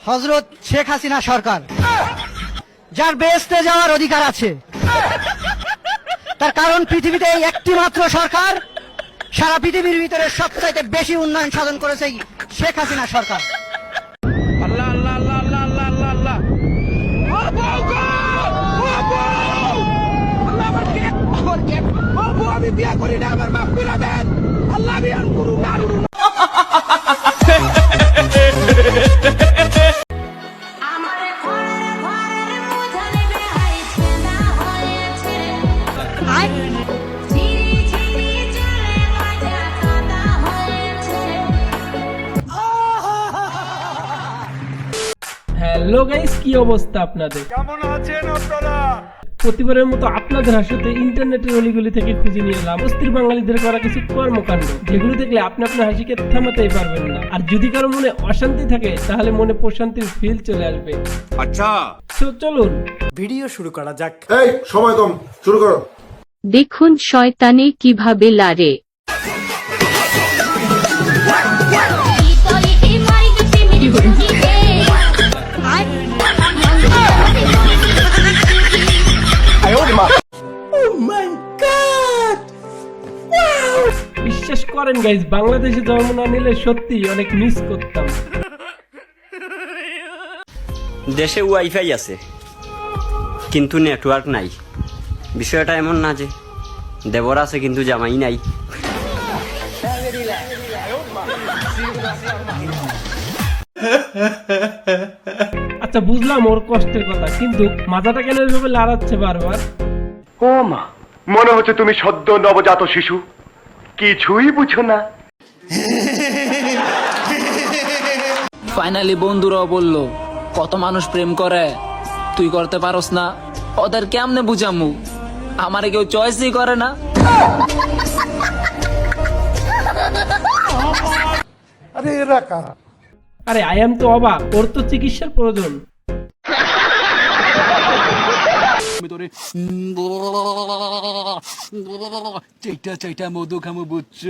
হযরত শেখ হাসিনা সরকার, যার বেহেশতে যাওয়ার অধিকার আছে। তার কারণ পৃথিবীতে এই একটি মাত্র সরকার, সারা পৃথিবীর ভিতরে সবচাইতে বেশি উন্নয়ন সাধন করেছে এই শেখ হাসিনা সরকার। আল্লাহ আল্লাহ আল্লাহ আল্লাহ আল্লাহ আল্লাহ আল্লাহ আমি বিয়া করি না, আমার মাফ করে দেন আল্লাহ। আমি আর করুন না। হ্যালো গাইস, কি অবস্থা আপনাদের? কেমন আছেন আপনারা? প্রতিবারের মতো আপনাদের হাসতে ইন্টারনেটের অলিগলি থেকে খুঁজে নিয়ে এলাম অস্থির বাঙালিদের করা কিছু কর্মকাণ্ড, যেগুলো দেখলে আপনি আপনার হাসিকে থামাতেই পারবেন না। আর যদি কারো মনে অশান্তি থাকে তাহলে মনে প্রশান্তির ফিল চলে আসবে। আচ্ছা, তো চলুন ভিডিও শুরু করা যাক। এই সময় কম, শুরু করো। দেখুন শয়তানে কিভাবে লারে। বিশ্বাস করেন গাইস, বাংলাদেশে জন্ম না নিলে সত্যি অনেক মিস করতাম। দেশে ওয়াইফাই আছে কিন্তু নেটওয়ার্ক নাই। বিষয়টা এমন না যে দেবর আছে কিন্তু জামাই নাই। আচ্ছা বুঝলাম ওর কষ্টের কথা, কিন্তু মাথাটা কেন এভাবে লাড়াচ্ছে বারবার? ও মা, মনে হচ্ছে তুমি সদ্য নবজাত শিশু, কিছুই বুঝো না। ফাইনালি বন্ধুরাও বলল, কত মানুষ প্রেম করে, তুই করতে পারস না, ওদের কেমনে বুঝামু? আমারে কেউ চয়েসই করে না। আরে আই এম তো অবাক, ওর তো চিকিৎসার প্রয়োজন। চাইটা মধু খামু বুঝছ।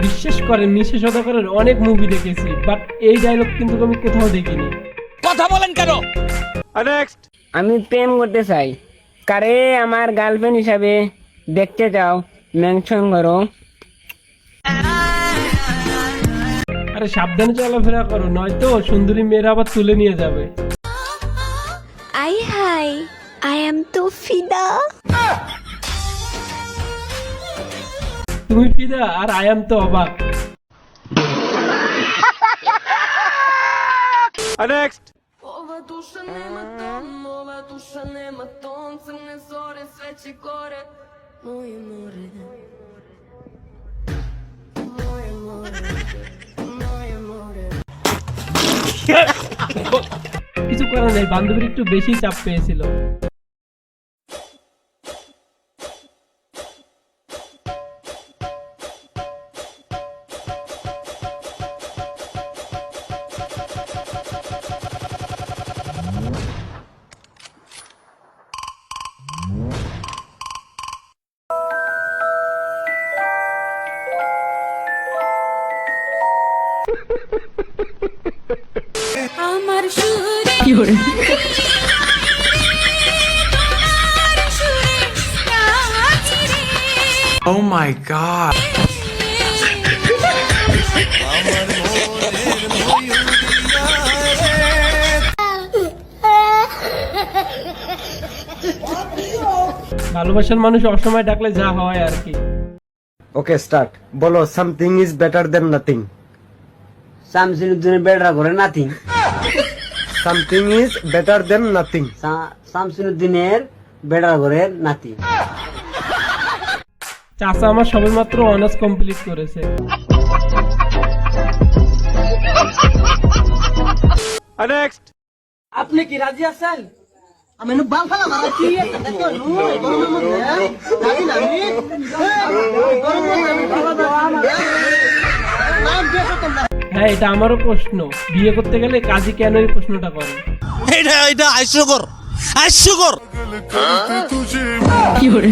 বিশ্বাস করেন নিশে সদাগরের অনেক মুভি দেখেছি, বাট এই ডায়লগ কিন্তু আমি কোথাও দেখিনি। কথা বলেন কেন? নেক্সট। আমি প্রেম করতে চাই, কারে আমার গার্লফ্রেন্ড হিসাবে দেখতে চাও মেনশন করো। আরে সাবধানে চলাফেরা করো, নয়তো সুন্দরী মেয়েরা আবার তুলে নিয়ে যাবে। হাই আই এম তো ফিদা। তুমি ফিদা আর আই এম তো অবাক। নেক্সট। কিছু করার নেই, বান্ধবীর একটু বেশি চাপ পেয়েছিল। আমার সুরে কি করে Oh my god. ভালোবাসার মানুষ অসময় ডাকলে যা হয় আর কি। Okay start. বলো something is better than nothing. শামসুদ্দিনের বেড়া করে nothing. Something is better than nothing. শামসুদ্দিনের বেড়া করে নাতি। চাচা আমার সবেমাত্র অনার্স কমপ্লিট করেছে। নেক্সট। আপনি কি রাজি আছেন? আমি বাল ফেলা মারাচ্ছি। হ্যাঁ, এটা আমারও প্রশ্ন, বিয়ে করতে গেলে কাজী কেন এই প্রশ্নটা করে? এটা হাস্যকর, হাস্যকর। কি করে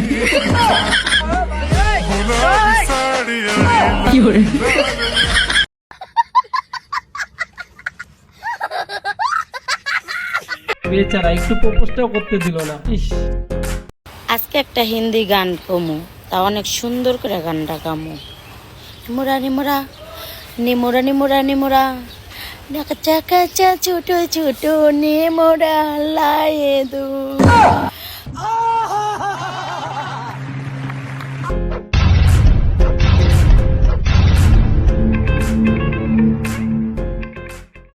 বেচারা একটু প্রপোজটাও করতে দিল না। ইস, আজকে একটা হিন্দি গান কমু, তা অনেক সুন্দর করে গানটা গামু। নিমুরা নিমুরা নিমুরা নিমুরা নিমুরা কাঁচা কাঁচা ছোট ছোট নিমুরা লায়ে দু